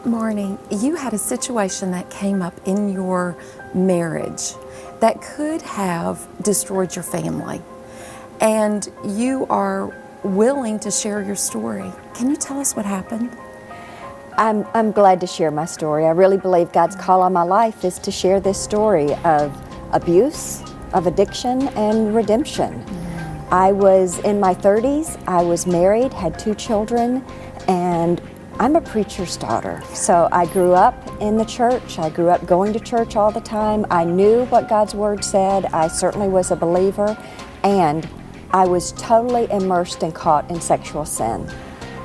Marnie, you had a situation that came up in your marriage that could have destroyed your family, and you are willing to share your story. Can you tell us what happened? I'm glad to share my story. I really believe God's call on my life is to share this story of abuse, of addiction, and redemption. I was in my 30s, I was married, had 2 children, and I'm a preacher's daughter. So I grew up in the church. I grew up going to church all the time. I knew what God's Word said. I certainly was a believer, and I was totally immersed and caught in sexual sin.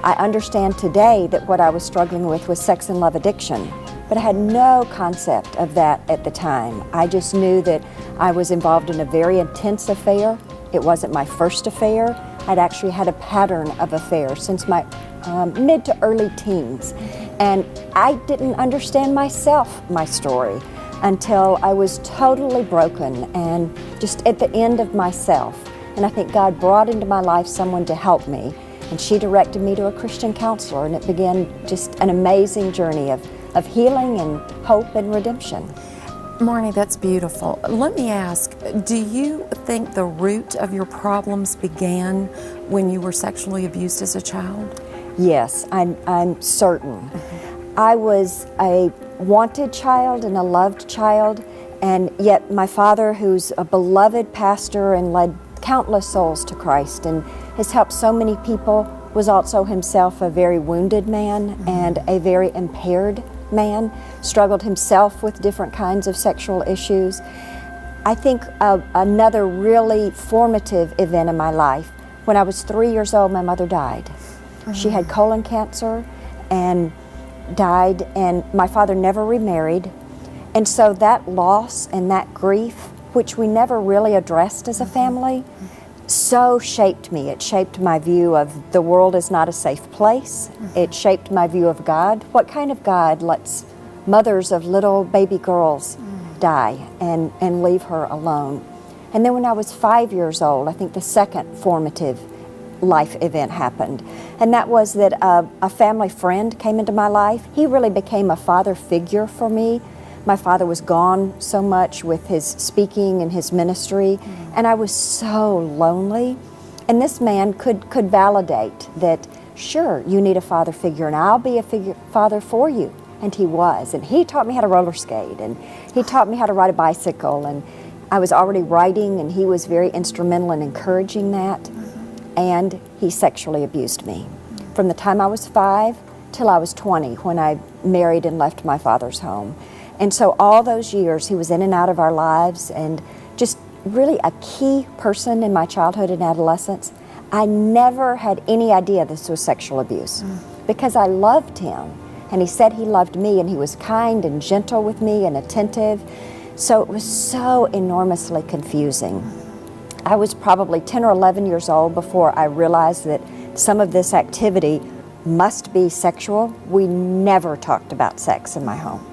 I understand today that what I was struggling with was sex and love addiction, but I had no concept of that at the time. I just knew that I was involved in a very intense affair. It wasn't my first affair. I'd actually had a pattern of affairs since my mid to early teens. And I didn't understand myself, my story, until I was totally broken and just at the end of myself. And I think God brought into my life someone to help me. And she directed me to a Christian counselor, and it began just an amazing journey of healing and hope and redemption. Marnie, that's beautiful. Let me ask, do you think the root of your problems began when you were sexually abused as a child? Yes, I'm certain. I was a wanted child and a loved child, and yet my father, who's a beloved pastor and led countless souls to Christ and has helped so many people, was also himself a very wounded man and a very impaired man, struggled himself with different kinds of sexual issues. I think another really formative event in my life, when I was 3 years old, my mother died. She had colon cancer and died, and my father never remarried. And so that loss and that grief, which we never really addressed as a family, so shaped me. It shaped my view of the world is not a safe place. It shaped my view of God. What kind of God lets mothers of little baby girls die and leave her alone? And then when I was 5 years old, I think the second formative life event happened. And that was that a family friend came into my life. He really became a father figure for me. My father was gone so much with his speaking and his ministry, and I was so lonely. And this man could validate that, sure, you need a father figure, and I'll be a father for you. And he was. And he taught me how to roller skate, and he taught me how to ride a bicycle, and I was already writing, and he was very instrumental in encouraging that. And he sexually abused me from the time I was 5 till I was 20, when I married and left my father's home. And so all those years he was in and out of our lives, and just really a key person in my childhood and adolescence. I never had any idea this was sexual abuse because I loved him, and he said he loved me, and he was kind and gentle with me and attentive. So it was so enormously confusing. I was probably 10 or 11 years old before I realized that some of this activity must be sexual. We never talked about sex in my home.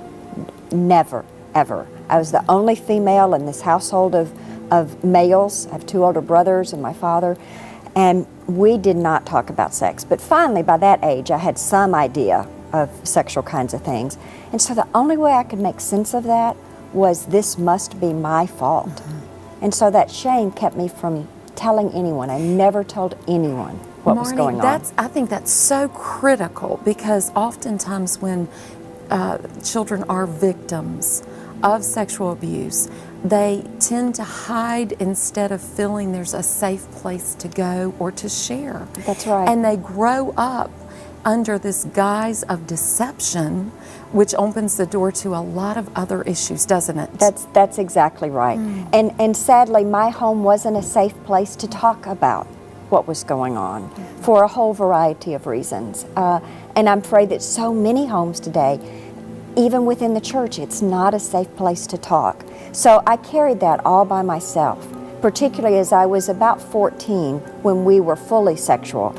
Never, ever. I was the only female in this household of males. I have 2 older brothers and my father, and we did not talk about sex. But finally, by that age, I had some idea of sexual kinds of things. And so the only way I could make sense of that was this must be my fault. And so that shame kept me from telling anyone. I never told anyone what was going on. I think that's so critical, because oftentimes when children are victims of sexual abuse, they tend to hide instead of feeling there's a safe place to go or to share. That's right. And they grow up under this guise of deception, which opens the door to a lot of other issues, doesn't it? That's exactly right. And sadly, my home wasn't a safe place to talk about what was going on for a whole variety of reasons. And I'm afraid that so many homes today, even within the church, it's not a safe place to talk. So I carried that all by myself, particularly as I was about 14 when we were fully sexual.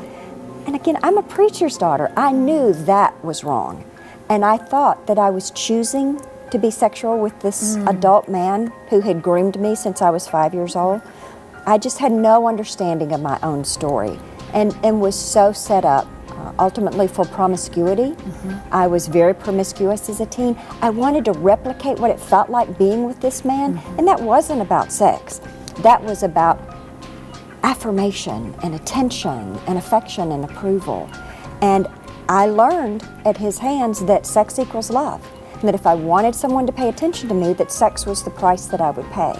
And again, I'm a preacher's daughter. I knew that was wrong. And I thought that I was choosing to be sexual with this adult man who had groomed me since I was 5 years old. I just had no understanding of my own story, and was so set up ultimately for promiscuity. I was very promiscuous as a teen. I wanted to replicate what it felt like being with this man, and that wasn't about sex. That was about affirmation and attention and affection and approval. And I learned at his hands that sex equals love, and that if I wanted someone to pay attention to me, that sex was the price that I would pay.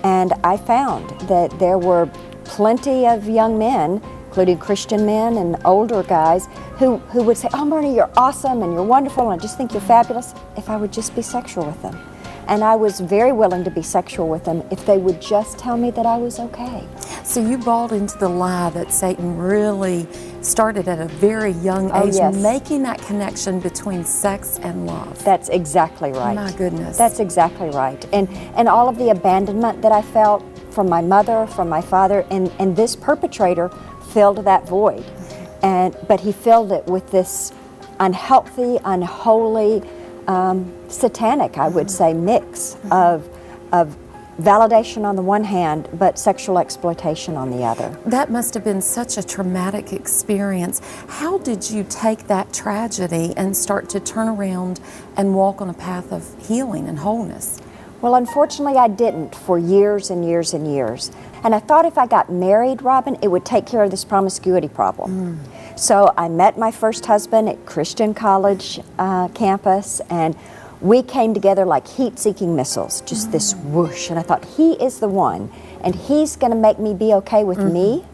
And I found that there were plenty of young men, including Christian men and older guys, who would say, "Oh, Marnie, you're awesome and you're wonderful and I just think you're fabulous," if I would just be sexual with them. And I was very willing to be sexual with them if they would just tell me that I was okay. So you bought into the lie that Satan really started at a very young age, yes. making that connection between sex and love. That's exactly right. My goodness. That's exactly right. And all of the abandonment that I felt from my mother, from my father, and this perpetrator filled that void. But he filled it with this unhealthy, unholy, satanic, I would say, mix of validation on the one hand, but sexual exploitation on the other. That must have been such a traumatic experience. How did you take that tragedy and start to turn around and walk on a path of healing and wholeness? Well, unfortunately, I didn't for years and years and years. And I thought if I got married, Robin, it would take care of this promiscuity problem. So I met my first husband at Christian College campus, and we came together like heat-seeking missiles, just this whoosh. And I thought, he is the one, and he's going to make me be okay with me.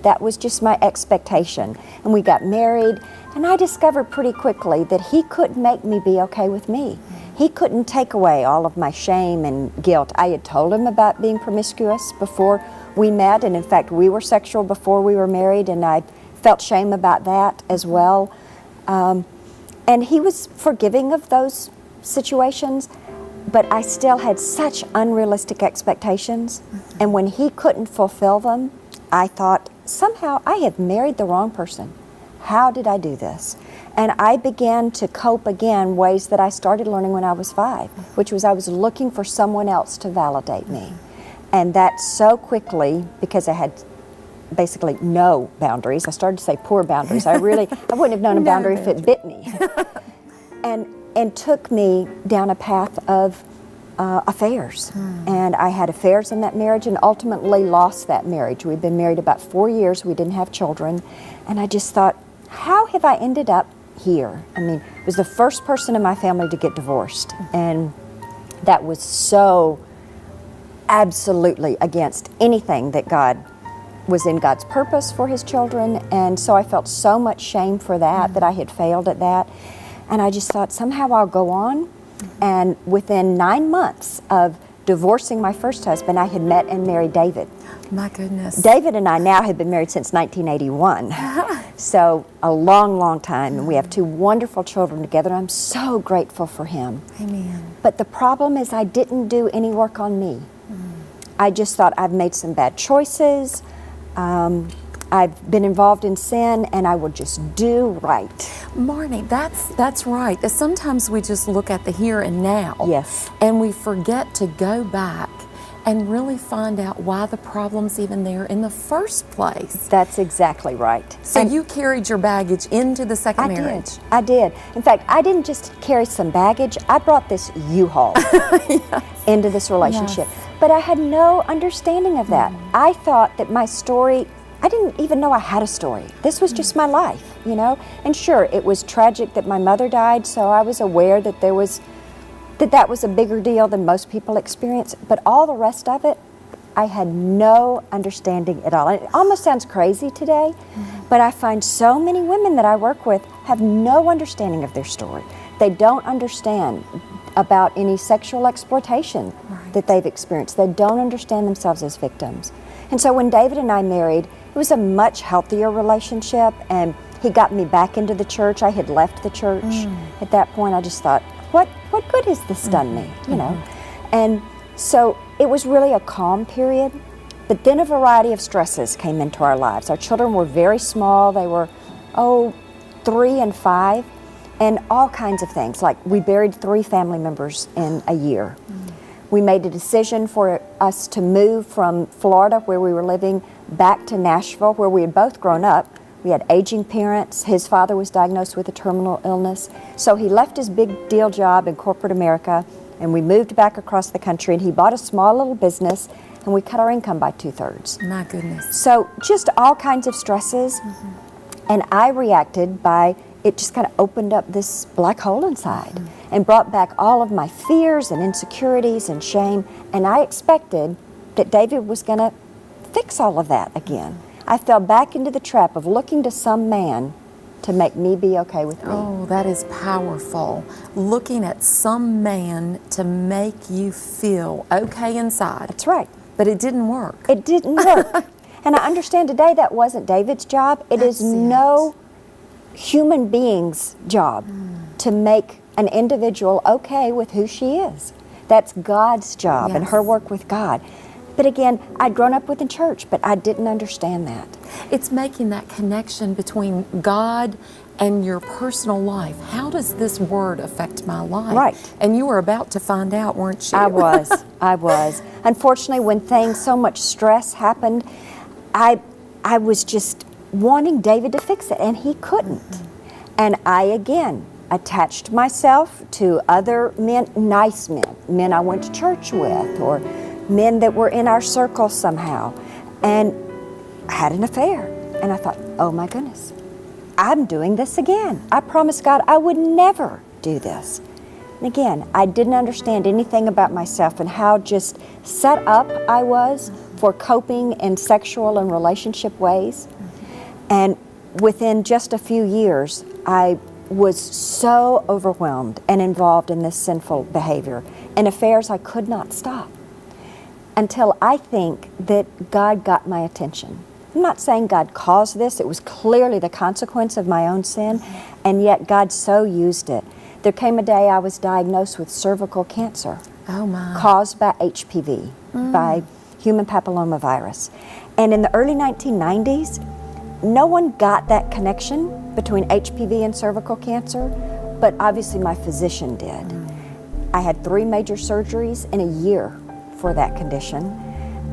That was just my expectation. And we got married, and I discovered pretty quickly that he couldn't make me be okay with me. He couldn't take away all of my shame and guilt. I had told him about being promiscuous before we met, and in fact, we were sexual before we were married, and I felt shame about that as well. And he was forgiving of those situations, but I still had such unrealistic expectations. And when he couldn't fulfill them, I thought, somehow I have married the wrong person. How did I do this? And I began to cope again ways that I started learning when I was 5, which was I was looking for someone else to validate me. And that so quickly, because I had basically no boundaries, I started to say poor boundaries. I wouldn't have known a boundary if it bit me. and took me down a path of affairs. And I had affairs in that marriage and ultimately lost that marriage. We'd been married about 4 years. We didn't have children. And I just thought, how have I ended up here? I mean, it was the first person in my family to get divorced. And that was so absolutely against anything that God was in God's purpose for his children. And so I felt so much shame for that, that I had failed at that. And I just thought, somehow I'll go on. And within 9 months of divorcing my first husband, I had met and married David. My goodness. David and I now have been married since 1981. So a long, long time. And we have 2 wonderful children together. I'm so grateful for him. Amen. But the problem is I didn't do any work on me. I just thought I've made some bad choices. I've been involved in sin, and I will just do right. Marnie, that's right. Sometimes we just look at the here and now. Yes. And we forget to go back and really find out why the problem's even there in the first place. That's exactly right. So you carried your baggage into the second marriage. I did. In fact, I didn't just carry some baggage. I brought this U-Haul into this relationship. Yes. But I had no understanding of that. I thought that my story, I didn't even know I had a story. This was just my life, you know? And sure, it was tragic that my mother died, so I was aware that that was a bigger deal than most people experience. But all the rest of it, I had no understanding at all. And it almost sounds crazy today, but I find so many women that I work with have no understanding of their story. They don't understand about any sexual exploitation that they've experienced. They don't understand themselves as victims. And so when David and I married, it was a much healthier relationship, and he got me back into the church. I had left the church at that point. I just thought, what good has this done me, you know? And so it was really a calm period, but then a variety of stresses came into our lives. Our children were very small. They were, 3 and 5, and all kinds of things. Like we buried 3 family members in a year. We made a decision for us to move from Florida, where we were living, back to Nashville, where we had both grown up, We had aging parents. His father was diagnosed with a terminal illness. So he left his big deal job in corporate America, and we moved back across the country, and he bought a small little business, and we cut our income by 2/3. My goodness. So just all kinds of stresses. And I reacted by, it just kind of opened up this black hole inside and brought back all of my fears and insecurities and shame. And I expected that David was going to fix all of that again. I fell back into the trap of looking to some man to make me be okay with me. Oh, that is powerful. Looking at some man to make you feel okay inside. That's right. But it didn't work. It didn't work. And I understand today that wasn't David's job. It is no human being's job to make an individual okay with who she is. That's God's job and her work with God. But again, I'd grown up within church, but I didn't understand that. It's making that connection between God and your personal life. How does this word affect my life? Right. And you were about to find out, weren't you? I was. Unfortunately, when so much stress happened, I was just wanting David to fix it, and he couldn't. And I, again, attached myself to other men, nice men I went to church with, or men that were in our circle somehow, and had an affair. And I thought, oh my goodness, I'm doing this again. I promised God I would never do this. And again, I didn't understand anything about myself and how just set up I was for coping in sexual and relationship ways. And within just a few years, I was so overwhelmed and involved in this sinful behavior and affairs I could not stop. Until I think that God got my attention. I'm not saying God caused this. It was clearly the consequence of my own sin, and yet God so used it. There came a day I was diagnosed with cervical cancer. Oh my. Caused by HPV, by human papillomavirus. And in the early 1990s, no one got that connection between HPV and cervical cancer, but obviously my physician did. I had 3 major surgeries in a year for that condition,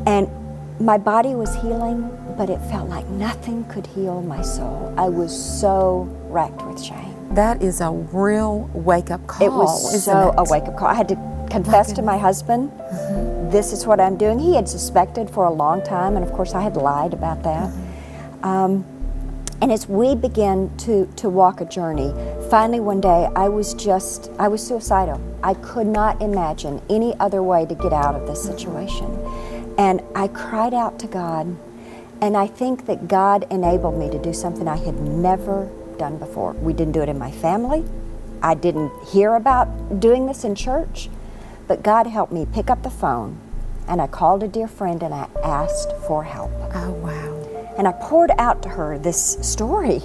and my body was healing, but it felt like nothing could heal my soul. I was so racked with shame. That is a real wake-up call. It was so a wake-up call. I had to confess to my husband, this is what I'm doing. He had suspected for a long time, and of course I had lied about that. And as we began to walk a journey, finally one day I was suicidal. I could not imagine any other way to get out of this situation. And I cried out to God, and I think that God enabled me to do something I had never done before. We didn't do it in my family. I didn't hear about doing this in church, but God helped me pick up the phone, and I called a dear friend and I asked for help. Oh, wow. And I poured out to her this story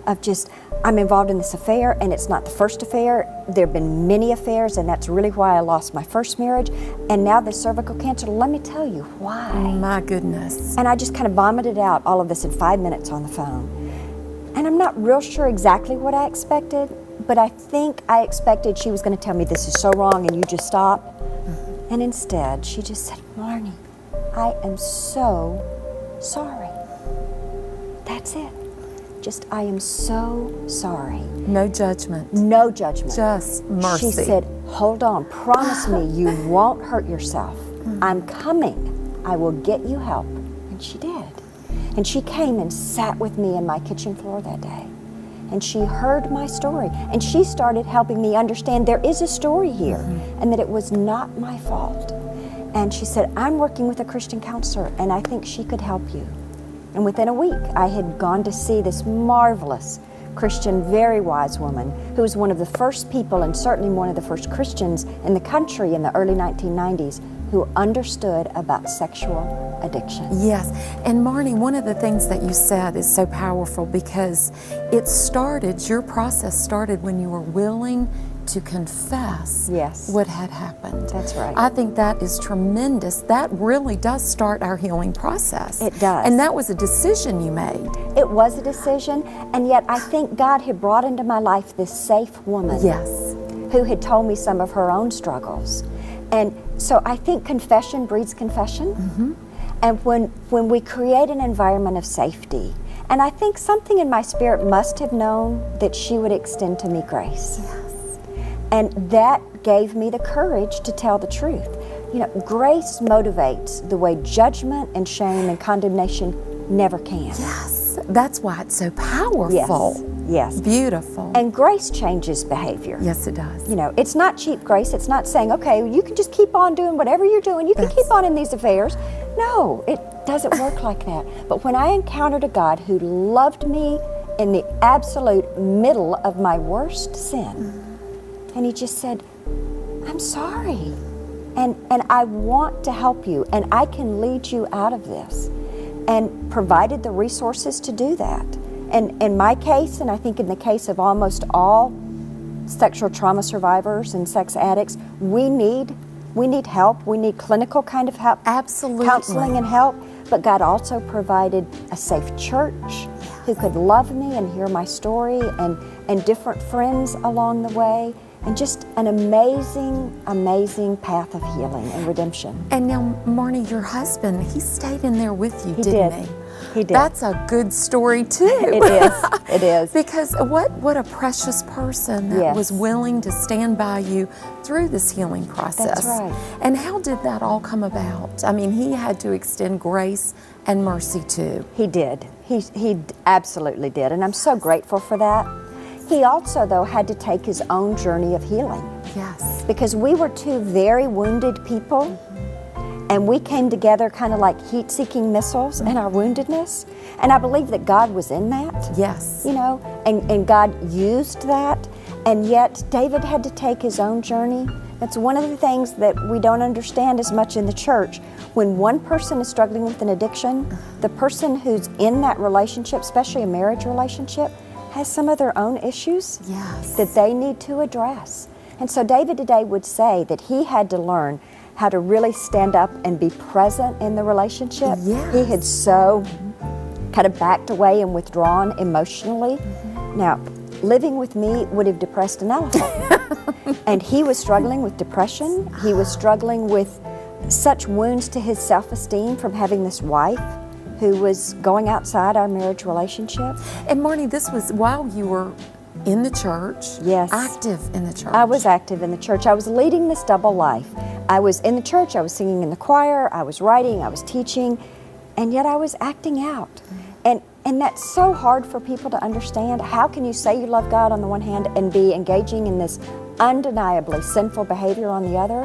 of just, I'm involved in this affair, and it's not the first affair. There have been many affairs, and that's really why I lost my first marriage. And now the cervical cancer, let me tell you why. My goodness. And I just kind of vomited out all of this in 5 minutes on the phone. And I'm not real sure exactly what I expected, but I think I expected she was going to tell me this is so wrong and you just stop. And instead, she just said, Marnie, I am so sorry. That's it. Just, I am so sorry. No judgment. No judgment. Just mercy. She said, hold on, promise me you won't hurt yourself. I'm coming. I will get you help. And she did. And she came and sat with me in my kitchen floor that day. And she heard my story. And she started helping me understand there is a story here and that it was not my fault. And she said, I'm working with a Christian counselor and I think she could help you. And within a week, I had gone to see this marvelous Christian, very wise woman who was one of the first people and certainly one of the first Christians in the country in the early 1990s who understood about sexual addiction. Yes, and Marnie, one of the things that you said is so powerful because it started, your process started when you were willing to confess what had happened. That's right. I think that is tremendous. That really does start our healing process. It does. And that was a decision you made. It was a decision, and yet I think God had brought into my life this safe woman who had told me some of her own struggles. And so I think confession breeds confession. And when we create an environment of safety And I think something in my spirit must have known that she would extend to me grace. Yes. And that gave me the courage to tell the truth. You know, grace motivates the way judgment and shame and condemnation never can. Yes. That's why it's so powerful. Yes. Beautiful. And grace changes behavior. Yes, it does. You know, it's not cheap grace. It's not saying, okay, you can just keep on doing whatever you're doing. You can keep on in these affairs. No, it doesn't work like that. But when I encountered a God who loved me in the absolute middle of my worst sin, and he just said, I'm sorry. And I want to help you, and I can lead you out of this. And provided the resources to do that. And in my case, and I think in the case of almost all sexual trauma survivors and sex addicts, we need help. We need clinical kind of help. Absolutely. Counseling and help. But God also provided a safe church who could love me and hear my story, and different friends along the way. And just an amazing, amazing path of healing and redemption. And now, Marnie, your husband, he stayed in there with you, didn't he? He did. That's a good story, too. It is. It is. Because what a precious person that was willing to stand by you through this healing process. That's right. And how did that all come about? I mean, he had to extend grace and mercy, too. He did. He absolutely did. And I'm so grateful for that. He also, though, had to take his own journey of healing. Yes. Because we were two very wounded people, and we came together kind of like heat-seeking missiles in our woundedness. And I believe that God was in that. Yes. You know, and God used that. And yet, David had to take his own journey. That's one of the things that we don't understand as much in the church. When one person is struggling with an addiction, the person who's in that relationship, especially a marriage relationship, has some of their own issues that they need to address. And so David today would say that he had to learn how to really stand up and be present in the relationship. Yes. He had so kind of backed away and withdrawn emotionally. Now, living with me would have depressed an elephant. And he was struggling with depression. He was struggling with such wounds to his self-esteem from having this wife who was going outside our marriage relationship. And Marnie, this was while you were in the church. Yes. Active in the church. I was active in the church. I was leading this double life. I was in the church, I was singing in the choir, I was writing, I was teaching, and yet I was acting out. And that's so hard for people to understand. How can you say you love God on the one hand and be engaging in this undeniably sinful behavior on the other?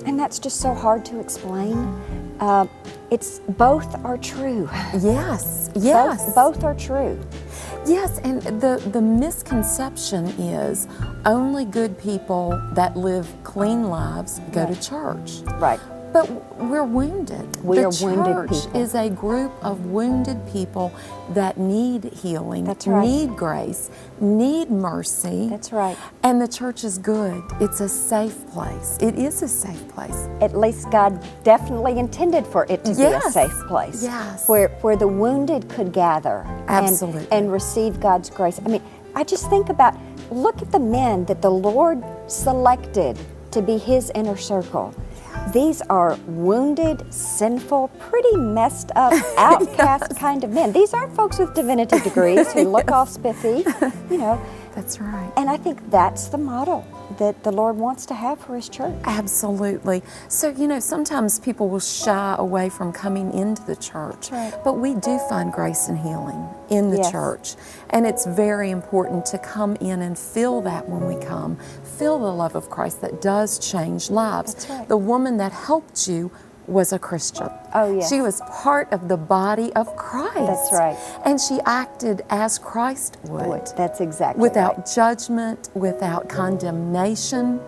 And that's just so hard to explain. It's both are true. Yes. Both are true. Yes, and the misconception is only good people that live clean lives go to church. Right. But we're wounded. We are wounded The church people. is a group of wounded people that need healing, That's right. need grace, need mercy. That's right. And the church is good. It's a safe place. It is a safe place. At least God definitely intended for it to be a safe place. Yes. Where the wounded could gather. Absolutely. And receive God's grace. I mean, I just think about, look at the men that the Lord selected to be His inner circle. These are wounded, sinful, pretty messed up, outcast kind of men. These aren't folks with divinity degrees who look all spiffy, you know. That's right. And I think that's the model that the Lord wants to have for His church. Absolutely. So, you know, sometimes people will shy away from coming into the church. That's right. But we do find grace and healing in the Yes. church. And it's very important to come in and feel that when we come. Feel the love of Christ that does change lives. That's right. The woman that helped you was a Christian. Oh, yes. She was part of the body of Christ. That's right. And she acted as Christ would. That's exactly Without right. judgment, without condemnation.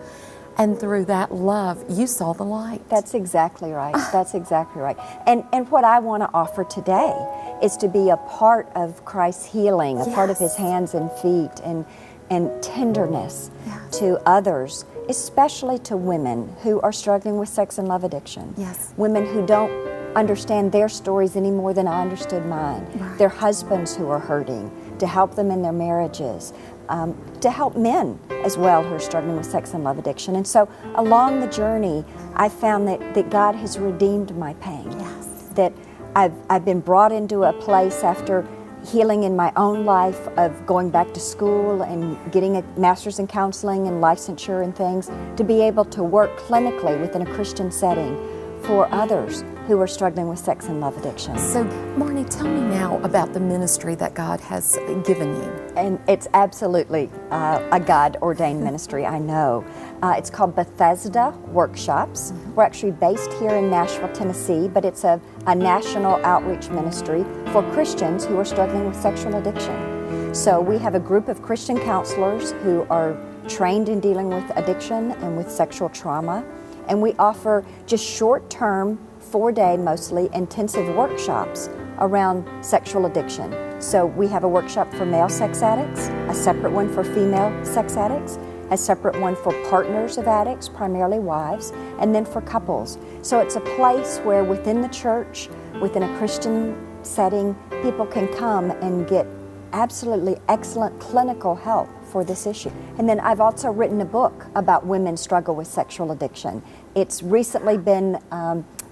And through that love, you saw the light. That's exactly right. That's exactly right. And what I want to offer today is to be a part of Christ's healing, a part of His hands and feet and tenderness to others, especially to women who are struggling with sex and love addiction. Yes. Women who don't understand their stories any more than I understood mine. Right. Their husbands who are hurting, to help them in their marriages, to help men as well who are struggling with sex and love addiction. And so along the journey, I found that God has redeemed my pain. Yes. That I've been brought into a place after healing in my own life of going back to school and getting a master's in counseling and licensure and things, to be able to work clinically within a Christian setting for others who are struggling with sex and love addiction. So, Marnie, tell me now about the ministry that God has given you. And it's absolutely a God-ordained ministry, I know. It's called Bethesda Workshops. We're actually based here in Nashville, Tennessee, but it's a national outreach ministry for Christians who are struggling with sexual addiction. So we have a group of Christian counselors who are trained in dealing with addiction and with sexual trauma, and we offer just short-term, 4-day mostly, intensive workshops around sexual addiction. So we have a workshop for male sex addicts, a separate one for female sex addicts, a separate one for partners of addicts, primarily wives, and then for couples. So it's a place where within the church, within a Christian setting, people can come and get absolutely excellent clinical help for this issue. And then I've also written a book about women's struggle with sexual addiction. It's recently been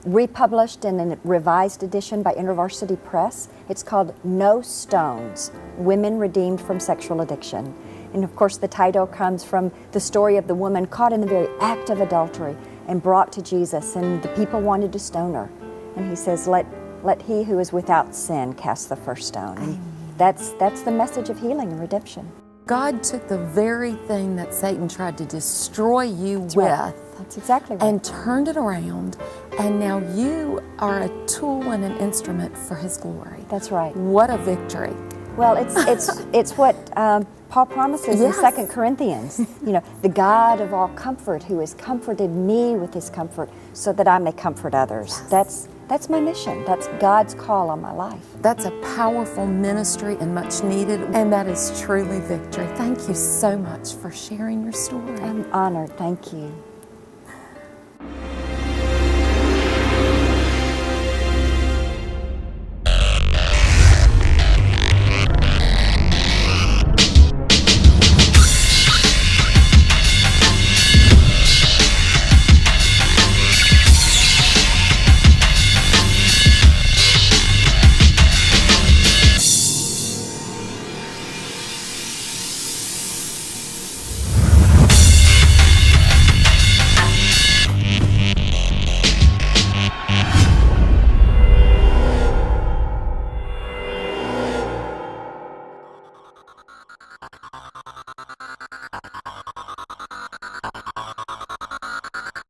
republished in a revised edition by InterVarsity Press. It's called No Stones, Women Redeemed from Sexual Addiction. And of course the title comes from the story of the woman caught in the very act of adultery and brought to Jesus, and the people wanted to stone her. And he says, let he who is without sin cast the first stone. And that's the message of healing and redemption. God took the very thing that Satan tried to destroy you with. Right. That's exactly right. And turned it around, and now you are a tool and an instrument for His glory. That's right. What a victory. Well, it's what Paul promises Yes. in 2 Corinthians. You know, the God of all comfort, who has comforted me with His comfort, so that I may comfort others. That's my mission. That's God's call on my life. That's a powerful ministry and much needed, and that is truly victory. Thank you so much for sharing your story. I'm honored. Thank you.